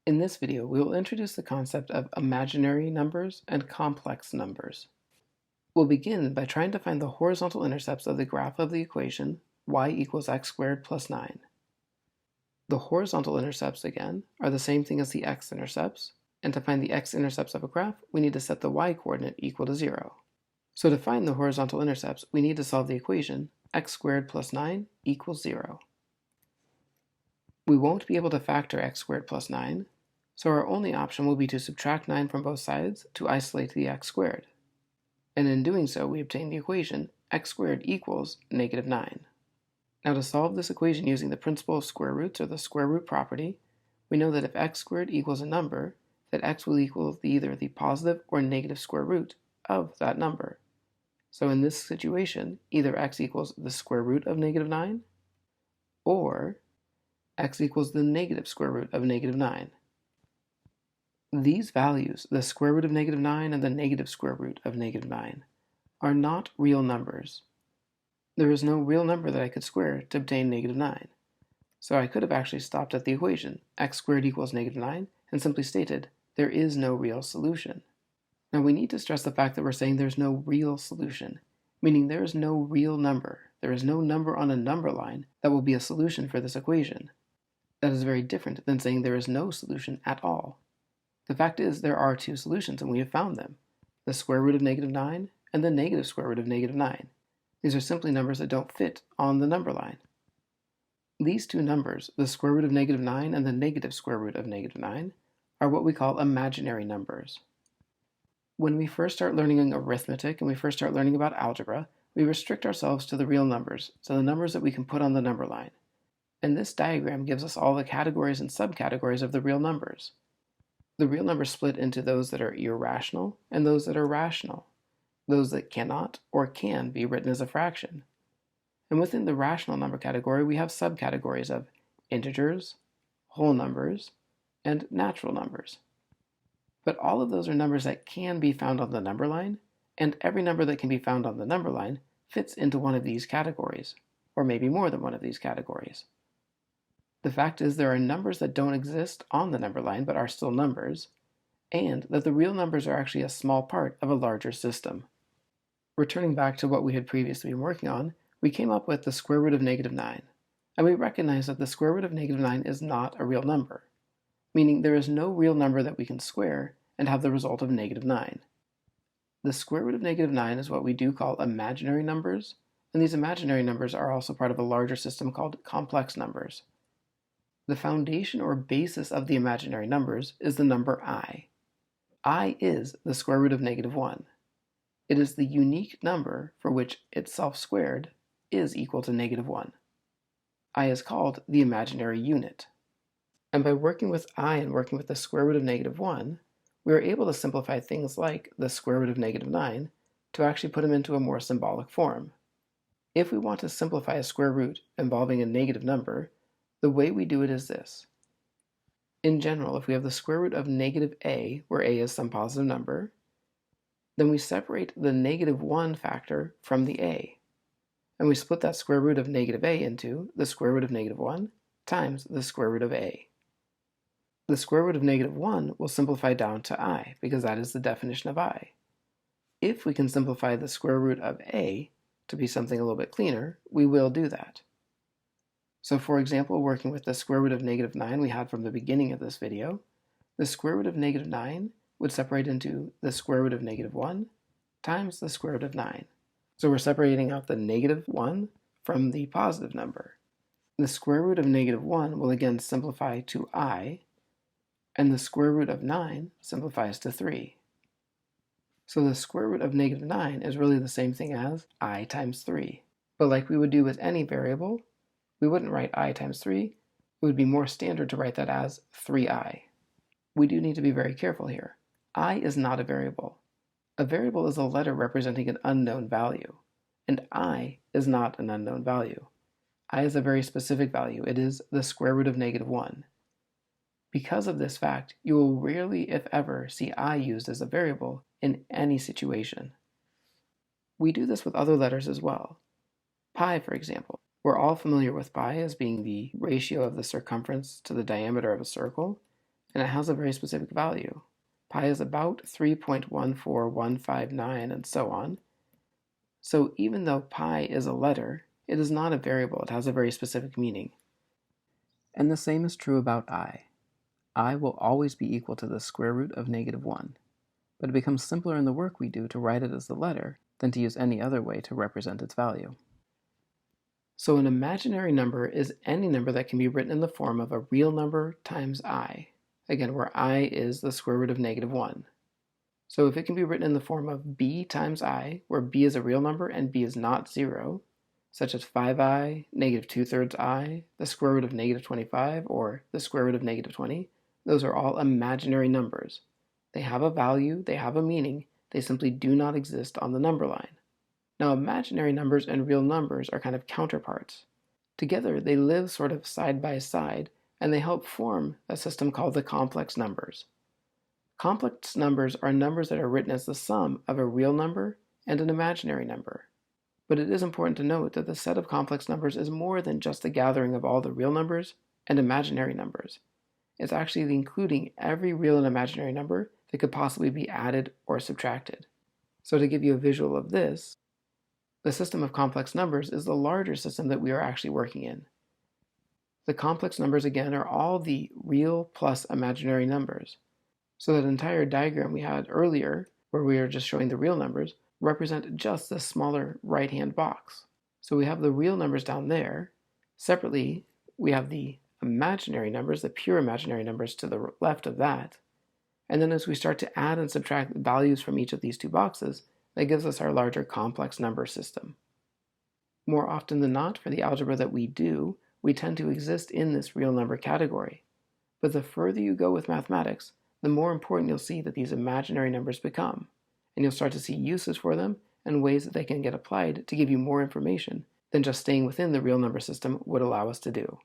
In this video, we will introduce the concept of imaginary numbers and complex numbers. We'll begin by trying to find the horizontal intercepts of the graph of the equation y equals x squared plus 9. The horizontal intercepts, again, are the same thing as the x-intercepts, and to find the x-intercepts of a graph, we need to set the y-coordinate equal to 0. So to find the horizontal intercepts, we need to solve the equation x squared plus 9 equals 0. We won't be able to factor x squared plus 9, so our only option will be to subtract 9 from both sides to isolate the x squared. And in doing so, we obtain the equation x squared equals negative 9. Now to solve this equation using the principle of square roots, or the square root property, we know that if x squared equals a number, that x will equal either the positive or negative square root of that number. So in this situation, either x equals the square root of negative 9, or x equals the negative square root of negative 9. These values, the square root of negative 9 and the negative square root of negative 9, are not real numbers. There is no real number that I could square to obtain negative 9. So I could have actually stopped at the equation, x squared equals negative 9, and simply stated, there is no real solution. Now we need to stress the fact that we're saying there's no real solution, meaning there is no real number. There is no number on a number line that will be a solution for this equation. That is very different than saying there is no solution at all. The fact is, there are two solutions, and we have found them, the square root of negative 9 and the negative square root of negative 9. These are simply numbers that don't fit on the number line. These two numbers, the square root of negative 9 and the negative square root of negative 9, are what we call imaginary numbers. When we first start learning arithmetic and we first start learning about algebra, we restrict ourselves to the real numbers, so the numbers that we can put on the number line. And this diagram gives us all the categories and subcategories of the real numbers. The real numbers split into those that are irrational and those that are rational, those that cannot or can be written as a fraction. And within the rational number category, we have subcategories of integers, whole numbers, and natural numbers. But all of those are numbers that can be found on the number line, and every number that can be found on the number line fits into one of these categories, or maybe more than one of these categories. The fact is there are numbers that don't exist on the number line but are still numbers, and that the real numbers are actually a small part of a larger system. Returning back to what we had previously been working on, we came up with the square root of negative 9, and we recognize that the square root of negative 9 is not a real number, meaning there is no real number that we can square and have the result of negative 9. The square root of negative 9 is what we do call imaginary numbers, and these imaginary numbers are also part of a larger system called complex numbers. The foundation or basis of the imaginary numbers is the number I. I is the square root of negative 1. It is the unique number for which itself squared is equal to negative 1. I is called the imaginary unit. And by working with I and working with the square root of negative 1, we are able to simplify things like the square root of negative 9 to actually put them into a more symbolic form. If we want to simplify a square root involving a negative number, the way we do it is this. In general, if we have the square root of negative a, where a is some positive number, then we separate the negative 1 factor from the a, and we split that square root of negative a into the square root of negative 1 times the square root of a. The square root of negative 1 will simplify down to I, because that is the definition of I. If we can simplify the square root of a to be something a little bit cleaner, we will do that. So for example, working with the square root of negative 9 we had from the beginning of this video, the square root of negative 9 would separate into the square root of negative 1 times the square root of 9. So we're separating out the negative 1 from the positive number. The square root of negative 1 will again simplify to I, and the square root of 9 simplifies to 3. So the square root of negative 9 is really the same thing as I times 3. But like we would do with any variable, we wouldn't write I times 3, it would be more standard to write that as 3i. We do need to be very careful here. I is not a variable. A variable is a letter representing an unknown value, and I is not an unknown value. I is a very specific value. It is the square root of negative 1. Because of this fact, you will rarely, if ever, see I used as a variable in any situation. We do this with other letters as well. Pi, for example. We're all familiar with pi as being the ratio of the circumference to the diameter of a circle, and it has a very specific value. Pi is about 3.14159 and so on. So even though pi is a letter, it is not a variable. It has a very specific meaning. And the same is true about I. I will always be equal to the square root of -1, but it becomes simpler in the work we do to write it as the letter than to use any other way to represent its value. So an imaginary number is any number that can be written in the form of a real number times I, again where I is the square root of -1. So if it can be written in the form of b times I, where b is a real number and b is not 0, such as 5i, -2/3 I, the square root of -25, or the square root of -20, those are all imaginary numbers. They have a value, they have a meaning, they simply do not exist on the number line. Now, imaginary numbers and real numbers are kind of counterparts. Together, they live sort of side by side, and they help form a system called the complex numbers. Complex numbers are numbers that are written as the sum of a real number and an imaginary number. But it is important to note that the set of complex numbers is more than just the gathering of all the real numbers and imaginary numbers. It's actually including every real and imaginary number that could possibly be added or subtracted. So to give you a visual of this, the system of complex numbers is the larger system that we are actually working in. The complex numbers, again, are all the real plus imaginary numbers. So that entire diagram we had earlier, where we are just showing the real numbers, represent just the smaller right-hand box. So we have the real numbers down there. Separately, we have the imaginary numbers, the pure imaginary numbers to the left of that. And then as we start to add and subtract values from each of these two boxes, that gives us our larger complex number system. More often than not, for the algebra that we do, we tend to exist in this real number category. But the further you go with mathematics, the more important you'll see that these imaginary numbers become, and you'll start to see uses for them and ways that they can get applied to give you more information than just staying within the real number system would allow us to do.